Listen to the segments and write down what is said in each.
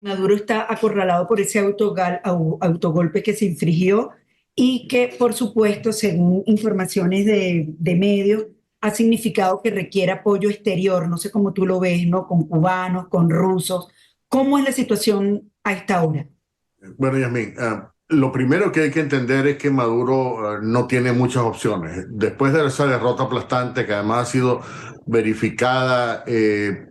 Maduro está acorralado por ese autogolpe que se infligió y que, por supuesto, según informaciones de medios, ha significado que requiere apoyo exterior. No sé cómo tú lo ves, ¿no? Con cubanos, con rusos. ¿Cómo es la situación a esta hora? Bueno, Yasmín, lo primero que hay que entender es que Maduro no tiene muchas opciones. Después de esa derrota aplastante, que además ha sido verificada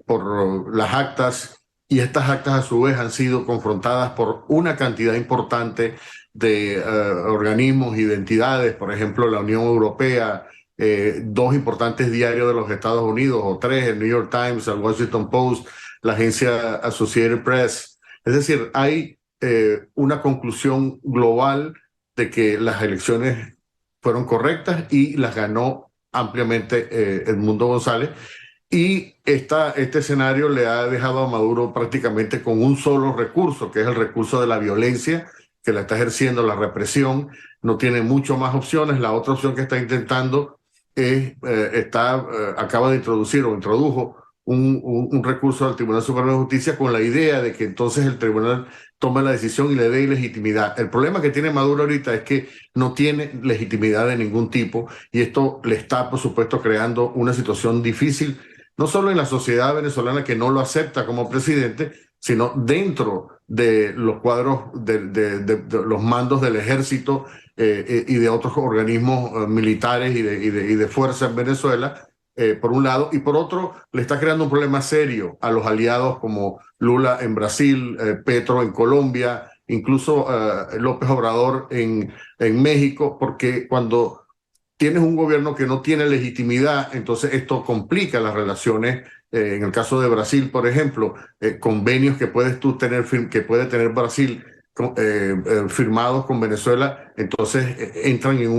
por las actas, y estas actas a su vez han sido confrontadas por una cantidad importante de organismos y de entidades, por ejemplo, la Unión Europea, dos importantes diarios de los Estados Unidos, o tres, el New York Times, el Washington Post, la agencia Associated Press. Es decir, hay una conclusión global de que las elecciones fueron correctas y las ganó ampliamente Edmundo González. Y este escenario le ha dejado a Maduro prácticamente con un solo recurso, que es el recurso de la violencia, que la está ejerciendo la represión. No tiene mucho más opciones. La otra opción que está intentando es, acaba de introducir o introdujo un recurso al Tribunal Supremo de Justicia con la idea de que entonces el tribunal tome la decisión y le dé legitimidad. El problema que tiene Maduro ahorita es que no tiene legitimidad de ningún tipo y esto le está, por supuesto, creando una situación difícil, no solo en la sociedad venezolana que no lo acepta como presidente, sino dentro de los cuadros de los mandos del ejército y de otros organismos militares y de fuerza en Venezuela, por un lado, y por otro, le está creando un problema serio a los aliados como Lula en Brasil, Petro en Colombia, incluso López Obrador en México, porque cuando tienes un gobierno que no tiene legitimidad, entonces esto complica las relaciones. En el caso de Brasil, por ejemplo, convenios que puedes tú tener, que puede tener Brasil firmados con Venezuela, entonces entran en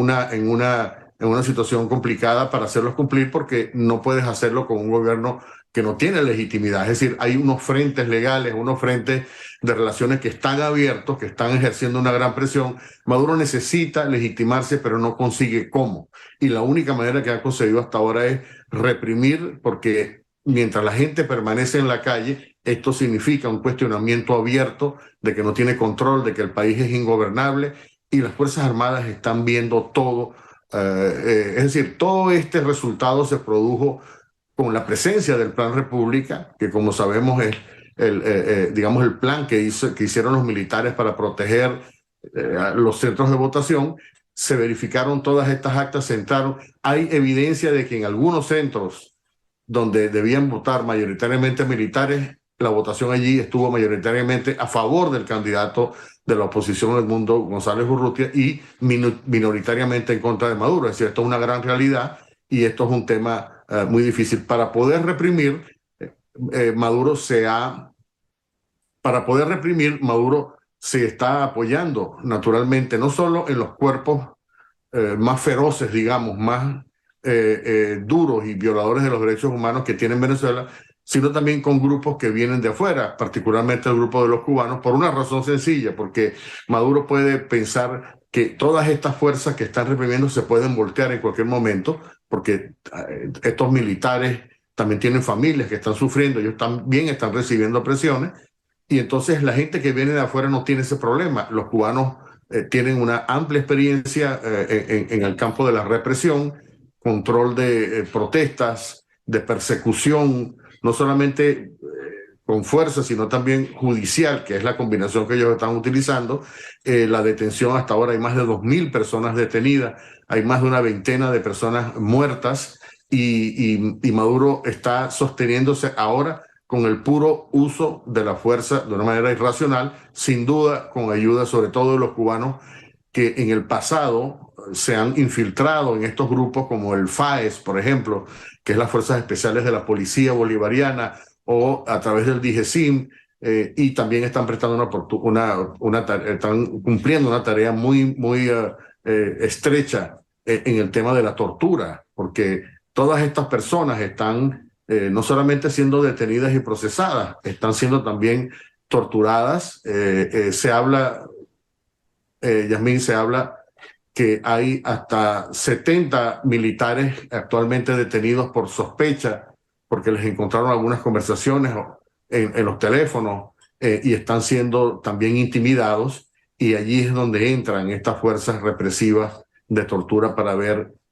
una situación complicada para hacerlos cumplir porque no puedes hacerlo con un gobierno que no tiene legitimidad. Es decir, hay unos frentes legales, unos frentes de relaciones que están abiertos, que están ejerciendo una gran presión. Maduro necesita legitimarse, pero no consigue cómo. Y la única manera que ha conseguido hasta ahora es reprimir, porque mientras la gente permanece en la calle, esto significa un cuestionamiento abierto de que no tiene control, de que el país es ingobernable y las Fuerzas Armadas están viendo todo. Es decir, todo este resultado se produjo con la presencia del Plan República, que como sabemos es digamos, el plan que hicieron los militares para proteger los centros de votación. Se verificaron todas estas actas, se entraron. Hay evidencia de que en algunos centros donde debían votar mayoritariamente militares, la votación allí estuvo mayoritariamente a favor del candidato de la oposición, Edmundo González Urrutia, y minoritariamente en contra de Maduro. Es decir, esto es una gran realidad y esto es un tema muy difícil. Para poder reprimir, Maduro se ha para poder reprimir, Maduro se está apoyando naturalmente, no solo en los cuerpos más feroces, digamos, más duros y violadores de los derechos humanos que tiene Venezuela, sino también con grupos que vienen de afuera, particularmente el grupo de los cubanos, por una razón sencilla, porque Maduro puede pensar que todas estas fuerzas que están reprimiendo se pueden voltear en cualquier momento, porque estos militares también tienen familias que están sufriendo, ellos también están recibiendo presiones, y entonces la gente que viene de afuera no tiene ese problema. Los cubanos tienen una amplia experiencia en el campo de la represión, control de protestas, de persecución, no solamente con fuerza, sino también judicial, que es la combinación que ellos están utilizando. La detención hasta ahora, hay más de 2.000 personas detenidas, hay más de una veintena de personas muertas y Maduro está sosteniéndose ahora con el puro uso de la fuerza de una manera irracional, sin duda con ayuda sobre todo de los cubanos que en el pasado se han infiltrado en estos grupos como el FAES, por ejemplo, que es las Fuerzas Especiales de la Policía Bolivariana, o a través del DIGESIM, y también están prestando están cumpliendo una tarea muy estrecha en el tema de la tortura, porque todas estas personas están no solamente siendo detenidas y procesadas, están siendo también torturadas. Se habla, Yasmín, se habla que hay hasta 70 militares actualmente detenidos por sospecha, porque les encontraron algunas conversaciones en los teléfonos y están siendo también intimidados, y allí es donde entran estas fuerzas represivas de tortura para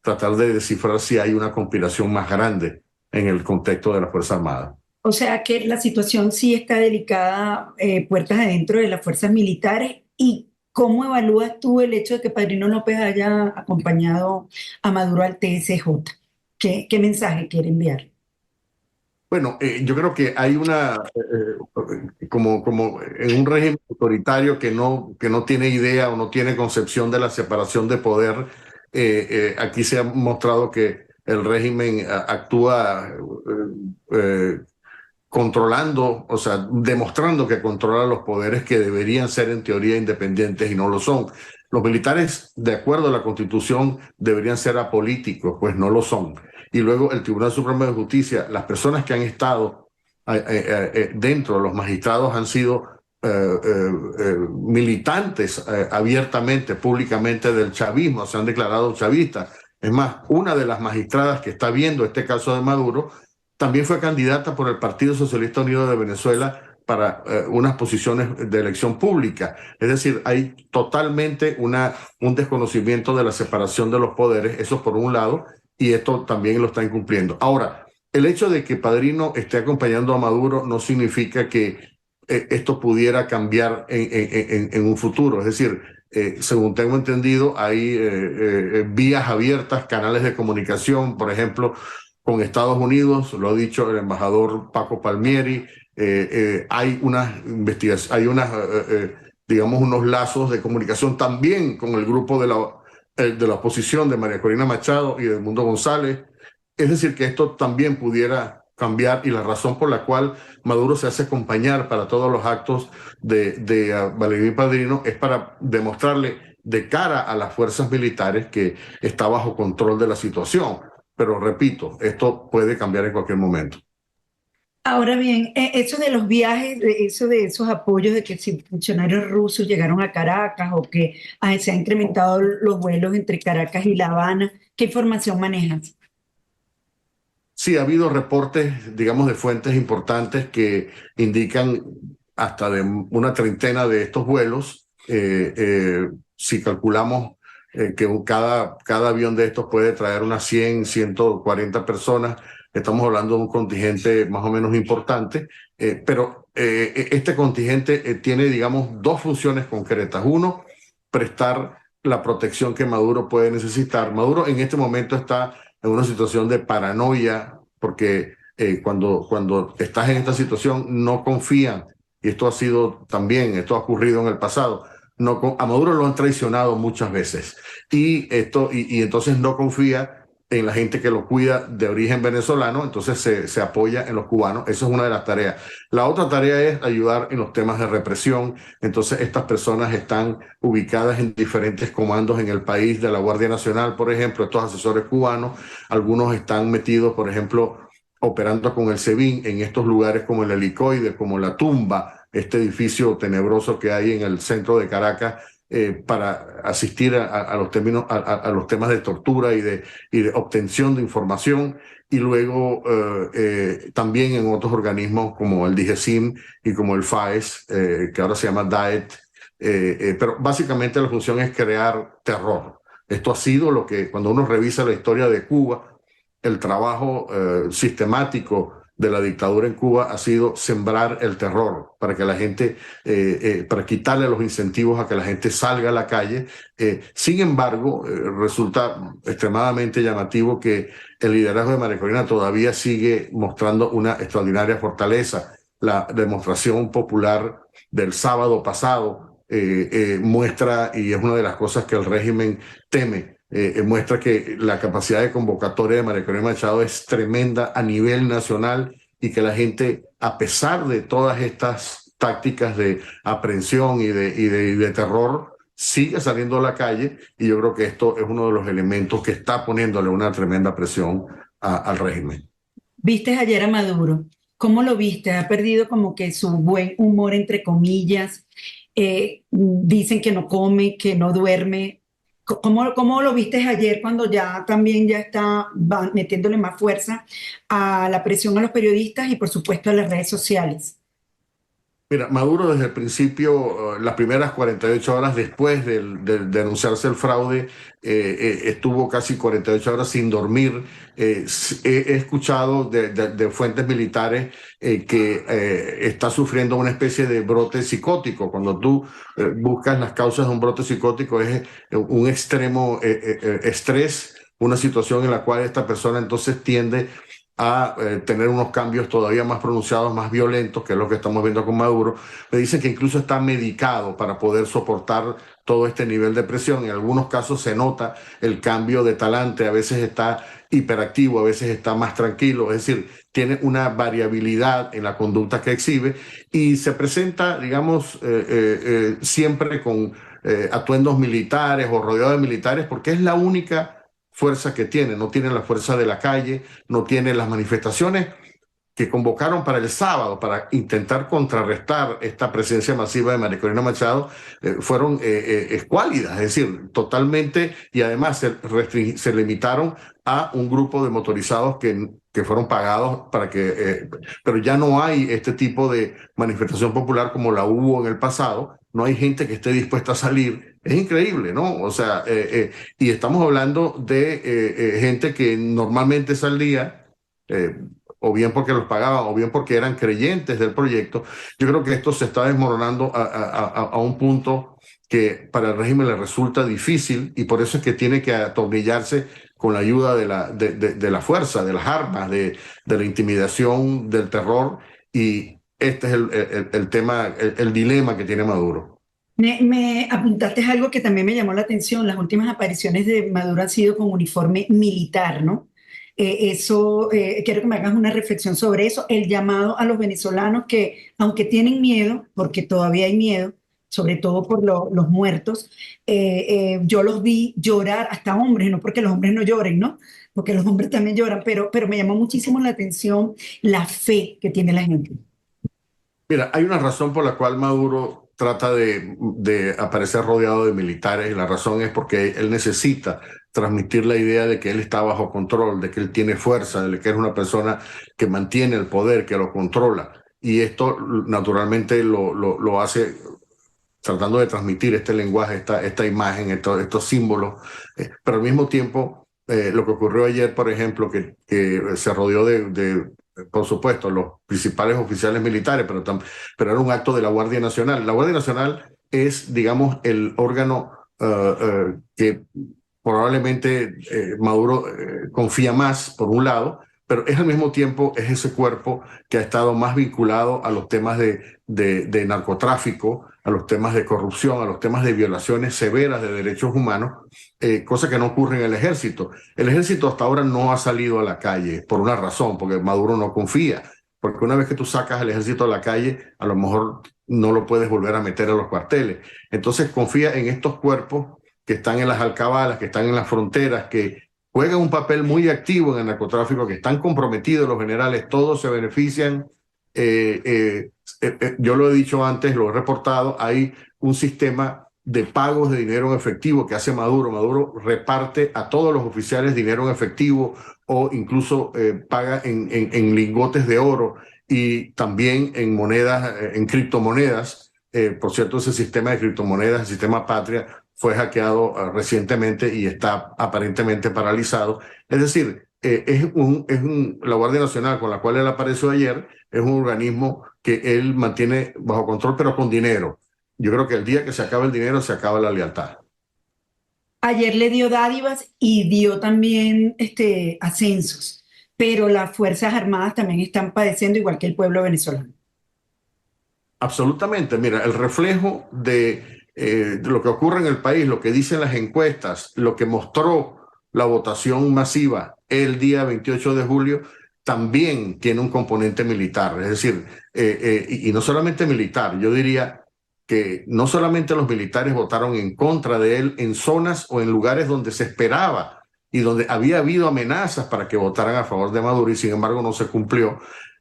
tratar de descifrar si hay una conspiración más grande en el contexto de la Fuerza Armada. O sea que la situación sí está delicada, puertas adentro de las fuerzas militares. ¿Y cómo evalúas tú el hecho de que Padrino López haya acompañado a Maduro al TSJ? ¿Qué mensaje quiere enviar? Bueno, yo creo que hay como en un régimen autoritario que no tiene idea o no tiene concepción de la separación de poder. Aquí se ha mostrado que el régimen actúa eh, controlando, o sea, demostrando que controla los poderes que deberían ser en teoría independientes y no lo son. Los militares, de acuerdo a la Constitución, deberían ser apolíticos, pues no lo son. Y luego el Tribunal Supremo de Justicia, las personas que han estado dentro, los magistrados han sido militantes abiertamente, públicamente del chavismo, se han declarado chavistas. Es más, una de las magistradas que está viendo este caso de Maduro también fue candidata por el Partido Socialista Unido de Venezuela para unas posiciones de elección pública. Es decir, hay totalmente un desconocimiento de la separación de los poderes, eso por un lado, y esto también lo está incumpliendo. Ahora, el hecho de que Padrino esté acompañando a Maduro no significa que esto pudiera cambiar en un futuro. Es decir, según tengo entendido, hay vías abiertas, canales de comunicación, por ejemplo, con Estados Unidos, lo ha dicho el embajador Paco Palmieri. Hay unas investigaciones, digamos, unos lazos de comunicación también con el grupo de la oposición de María Corina Machado y de Edmundo González. Es decir, que esto también pudiera cambiar, y la razón por la cual Maduro se hace acompañar para todos los actos de Vladimir Padrino es para demostrarle de cara a las fuerzas militares que está bajo control de la situación. Pero repito, esto puede cambiar en cualquier momento. Ahora bien, eso de los viajes, eso de esos apoyos de que si funcionarios rusos llegaron a Caracas o que se han incrementado los vuelos entre Caracas y La Habana, ¿qué información manejas? Sí, ha habido reportes, digamos, de fuentes importantes que indican hasta de una treintena de estos vuelos. Si calculamos que cada avión de estos puede traer unas 100, 140 personas, estamos hablando de un contingente más o menos importante, pero este contingente tiene, digamos, dos funciones concretas. Uno, prestar la protección que Maduro puede necesitar. Maduro en este momento está en una situación de paranoia, porque cuando estás en esta situación no confían, y esto ha sido también, esto ha ocurrido en el pasado, a Maduro lo han traicionado muchas veces, y entonces no confía en la gente que lo cuida de origen venezolano, entonces se apoya en los cubanos. Eso es una de las tareas. La otra tarea es ayudar en los temas de represión. Entonces estas personas están ubicadas en diferentes comandos en el país de la Guardia Nacional, por ejemplo, estos asesores cubanos. Algunos están metidos, por ejemplo, operando con el SEBIN en estos lugares como el Helicoide, como la Tumba, este edificio tenebroso que hay en el centro de Caracas, para asistir a los temas de tortura y de obtención de información, y luego también en otros organismos como el DIGESIM y como el FAES, que ahora se llama DAET. Pero básicamente la función es crear terror. Esto ha sido lo que, cuando uno revisa la historia de Cuba, el trabajo sistemático de la dictadura en Cuba ha sido sembrar el terror para que la gente, para quitarle los incentivos a que la gente salga a la calle. Sin embargo, resulta extremadamente llamativo que el liderazgo de María Corina todavía sigue mostrando una extraordinaria fortaleza. La demostración popular del sábado pasado muestra, y es una de las cosas que el régimen teme, muestra que la capacidad de convocatoria de María Corina Machado es tremenda a nivel nacional, y que la gente, a pesar de todas estas tácticas de aprehensión y de terror, sigue saliendo a la calle, y yo creo que esto es uno de los elementos que está poniéndole una tremenda presión al régimen. ¿Viste ayer a Maduro? ¿Cómo lo viste? Ha perdido como que su buen humor, entre comillas. Dicen que no come, que no duerme. ¿Cómo lo viste ayer cuando ya también ya está metiéndole más fuerza a la presión a los periodistas y por supuesto a las redes sociales? Mira, Maduro desde el principio, las primeras 48 horas después de anunciarse el fraude, estuvo casi 48 horas sin dormir. He escuchado de fuentes militares que está sufriendo una especie de brote psicótico. Cuando tú buscas las causas de un brote psicótico es un extremo estrés, una situación en la cual esta persona entonces tiende a tener unos cambios todavía más pronunciados, más violentos, que es lo que estamos viendo con Maduro. Me dicen que incluso está medicado para poder soportar todo este nivel de presión. En algunos casos se nota el cambio de talante, a veces está hiperactivo, a veces está más tranquilo, es decir, tiene una variabilidad en la conducta que exhibe y se presenta, digamos, siempre con atuendos militares o rodeado de militares, porque es la única fuerza que tiene, no tiene la fuerza de la calle, no tiene las manifestaciones que convocaron para el sábado para intentar contrarrestar esta presencia masiva de María Corina Machado, fueron escuálidas, es decir, totalmente, y además se limitaron a un grupo de motorizados que fueron pagados para que, pero ya no hay este tipo de manifestación popular como la hubo en el pasado, no hay gente que esté dispuesta a salir, es increíble, ¿no? O sea, y estamos hablando de gente que normalmente salía, eh, o bien porque los pagaban, o bien porque eran creyentes del proyecto. Yo creo que esto se está desmoronando a un punto que para el régimen le resulta difícil y por eso es que tiene que atornillarse con la ayuda de la fuerza, de las armas, de la intimidación, del terror, y este es el tema, el dilema que tiene Maduro. Me apuntaste algo que también me llamó la atención. Las últimas apariciones de Maduro han sido con uniforme militar, ¿no? Quiero que me hagas una reflexión sobre eso. El llamado a los venezolanos que, aunque tienen miedo, porque todavía hay miedo, sobre todo por los muertos, yo los vi llorar, hasta hombres, no porque los hombres no lloren, ¿no? Porque los hombres también lloran, pero me llamó muchísimo la atención la fe que tiene la gente. Mira, hay una razón por la cual Maduro trata de aparecer rodeado de militares y la razón es porque él necesita transmitir la idea de que él está bajo control, de que él tiene fuerza, de que es una persona que mantiene el poder, que lo controla. Y esto naturalmente lo hace tratando de transmitir este lenguaje, esta imagen, estos símbolos, pero al mismo tiempo lo que ocurrió ayer, por ejemplo, que se rodeó por supuesto, los principales oficiales militares, pero era un acto de la Guardia Nacional. La Guardia Nacional es, digamos, el órgano que probablemente Maduro confía más, por un lado, pero es al mismo tiempo es ese cuerpo que ha estado más vinculado a los temas de narcotráfico, a los temas de corrupción, a los temas de violaciones severas de derechos humanos, cosa que no ocurre en el ejército. El ejército hasta ahora no ha salido a la calle por una razón, porque Maduro no confía, porque una vez que tú sacas al ejército a la calle, a lo mejor no lo puedes volver a meter a los cuarteles. Entonces confía en estos cuerpos que están en las alcabalas, que están en las fronteras, que juegan un papel muy activo en el narcotráfico, que están comprometidos los generales, todos se benefician. Yo lo he dicho antes, lo he reportado, hay un sistema de pagos de dinero en efectivo que hace Maduro. Maduro reparte a todos los oficiales dinero en efectivo o incluso paga en lingotes de oro y también en monedas, en criptomonedas. Por cierto, ese sistema de criptomonedas, el sistema Patria, fue hackeado recientemente y está aparentemente paralizado. Es decir, la Guardia Nacional con la cual él apareció ayer es un organismo que él mantiene bajo control, pero con dinero. Yo creo que el día que se acaba el dinero, se acaba la lealtad. Ayer le dio dádivas y dio también ascensos, pero las Fuerzas Armadas también están padeciendo igual que el pueblo venezolano. Absolutamente. Mira, el reflejo de lo que ocurre en el país, lo que dicen las encuestas, lo que mostró la votación masiva el día 28 de julio, también tiene un componente militar. Es decir, y no solamente militar, yo diría que no solamente los militares votaron en contra de él en zonas o en lugares donde se esperaba y donde había habido amenazas para que votaran a favor de Maduro y sin embargo no se cumplió.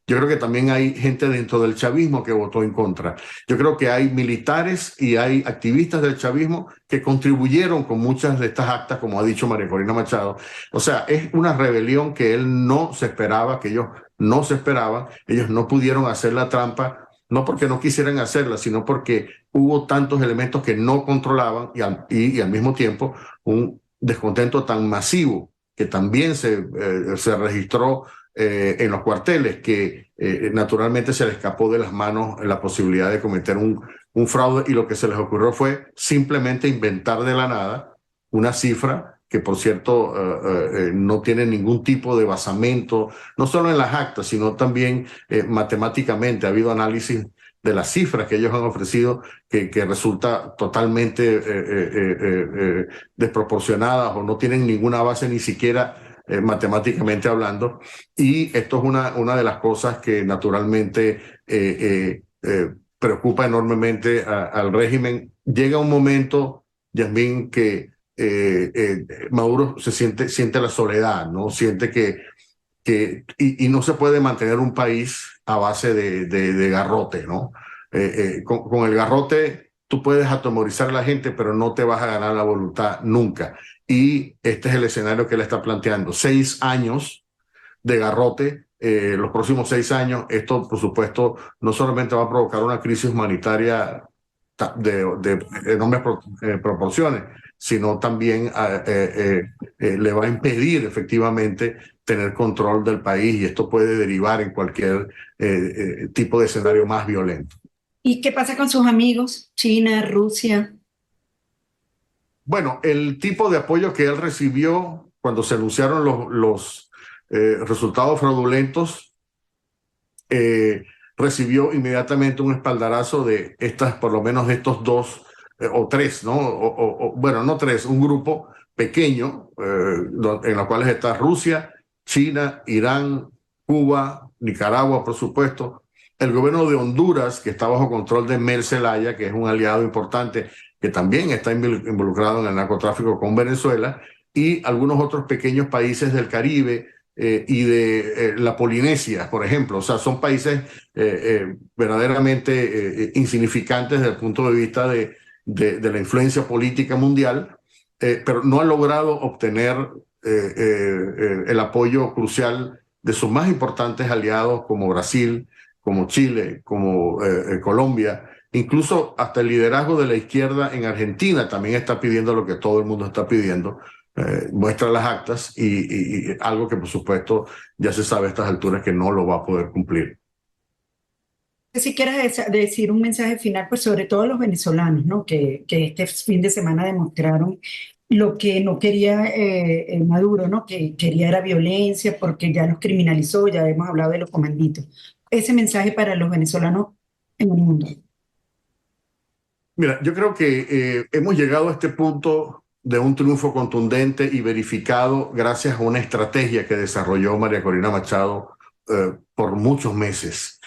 Yo creo que también hay gente dentro del chavismo que votó en contra. Yo creo que hay militares y hay activistas del chavismo que contribuyeron con muchas de estas actas, como ha dicho María Corina Machado. O sea, es una rebelión que él no se esperaba, que ellos no se esperaban. Ellos no pudieron hacer la trampa no porque no quisieran hacerla, sino porque hubo tantos elementos que no controlaban y al mismo tiempo un descontento tan masivo que también se registró en los cuarteles, que naturalmente se les escapó de las manos la posibilidad de cometer un fraude, y lo que se les ocurrió fue simplemente inventar de la nada una cifra que, por cierto, no tiene ningún tipo de basamento, no solo en las actas, sino también matemáticamente. Ha habido análisis de las cifras que ellos han ofrecido que resulta totalmente desproporcionadas o no tienen ninguna base ni siquiera matemáticamente hablando. Y esto es una de las cosas que naturalmente preocupa enormemente al régimen. Llega un momento, Yasmín, que Maduro siente la soledad, ¿no? Siente y no se puede mantener un país a base de garrote, ¿no? Con el garrote tú puedes atemorizar a la gente, pero no te vas a ganar la voluntad nunca. Y este es el escenario que él está planteando. 6 años de garrote, los próximos 6 años. Esto, por supuesto, no solamente va a provocar una crisis humanitaria de enormes proporciones, sino también le va a impedir efectivamente tener control del país, y esto puede derivar en cualquier tipo de escenario más violento. ¿Y qué pasa con sus amigos? China, Rusia. Bueno, el tipo de apoyo que él recibió cuando se anunciaron los resultados fraudulentos, recibió inmediatamente un espaldarazo de por lo menos de estos dos o tres, ¿no? Bueno, no tres, un grupo pequeño en los cuales está Rusia, China, Irán, Cuba, Nicaragua, por supuesto, el gobierno de Honduras, que está bajo control de Mel Zelaya, que es un aliado importante, que también está involucrado en el narcotráfico con Venezuela, y algunos otros pequeños países del Caribe, y de la Polinesia, por ejemplo. O sea, son países verdaderamente insignificantes desde el punto de vista de la influencia política mundial, pero no han logrado obtener el apoyo crucial de sus más importantes aliados como Brasil, como Chile, como Colombia. Incluso hasta el liderazgo de la izquierda en Argentina también está pidiendo lo que todo el mundo está pidiendo. Muestra las actas y algo que, por supuesto, ya se sabe a estas alturas que no lo va a poder cumplir. Si quieres decir un mensaje final, pues sobre todo a los venezolanos, ¿no? Que este fin de semana demostraron lo que no quería Maduro, ¿no? Que quería era violencia porque ya los criminalizó, ya hemos hablado de los comanditos. Ese mensaje para los venezolanos en el mundo. Mira, yo creo que hemos llegado a este punto de un triunfo contundente y verificado gracias a una estrategia que desarrolló María Corina Machado por muchos meses.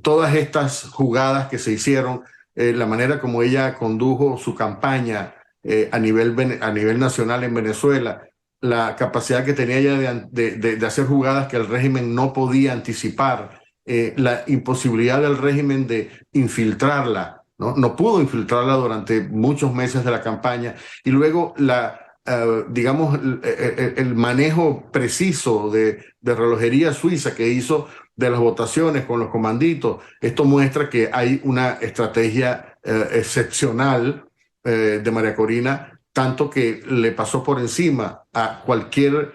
Todas estas jugadas que se hicieron, la manera como ella condujo su campaña a nivel nacional en Venezuela, la capacidad que tenía ella de hacer jugadas que el régimen no podía anticipar, la imposibilidad del régimen de infiltrarla. No pudo infiltrarla durante muchos meses de la campaña, y luego digamos, el manejo preciso de relojería suiza que hizo de las votaciones con los comanditos. Esto muestra que hay una estrategia excepcional de María Corina, tanto que le pasó por encima a cualquier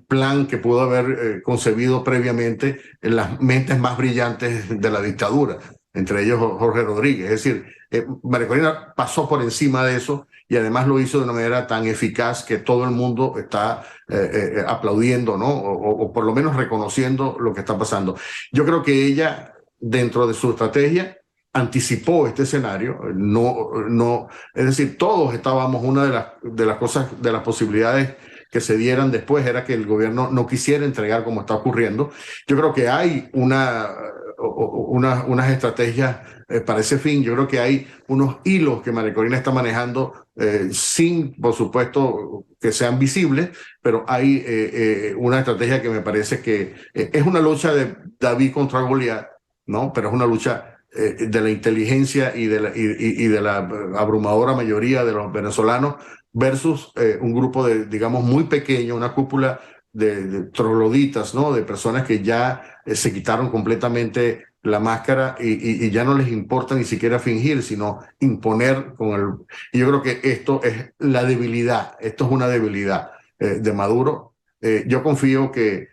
plan que pudo haber concebido previamente en las mentes más brillantes de la dictadura, entre ellos Jorge Rodríguez. Es decir, María Corina pasó por encima de eso, y además lo hizo de una manera tan eficaz que todo el mundo está aplaudiendo, ¿no? O por lo menos reconociendo lo que está pasando. Yo creo que ella, dentro de su estrategia, anticipó este escenario. Es decir, todos estábamos, una de las cosas, de las posibilidades que se dieran después era que el gobierno no quisiera entregar como está ocurriendo. Yo creo que hay unas estrategias para ese fin. Yo creo que hay unos hilos que María Corina está manejando sin, por supuesto, que sean visibles, pero hay una estrategia que me parece que es una lucha de David contra Goliat, ¿no? Pero es una lucha de la inteligencia y de la abrumadora mayoría de los venezolanos versus un grupo digamos, muy pequeño, una cúpula de trogloditas, ¿no? De personas que ya se quitaron completamente la máscara y ya no les importa ni siquiera fingir, sino imponer con el... Y yo creo que esto es la debilidad, esto es una debilidad de Maduro. Yo confío que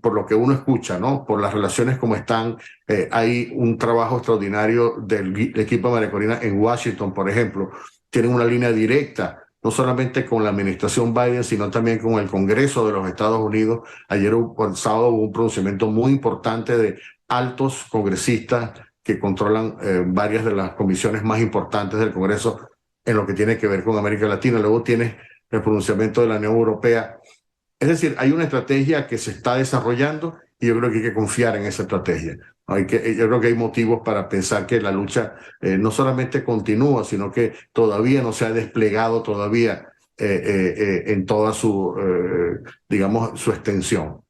por lo que uno escucha, ¿no? Por las relaciones como están, hay un trabajo extraordinario del equipo de María Corina en Washington, por ejemplo. Tienen una línea directa, no solamente con la administración Biden, sino también con el Congreso de los Estados Unidos. Ayer, el sábado, hubo un pronunciamiento muy importante de altos congresistas que controlan varias de las comisiones más importantes del Congreso en lo que tiene que ver con América Latina. Luego tienes el pronunciamiento de la Unión Europea. Es decir, hay una estrategia que se está desarrollando y yo creo que hay que confiar en esa estrategia. Yo creo que hay motivos para pensar que la lucha no solamente continúa, sino que todavía no se ha desplegado todavía en toda su, digamos, su extensión.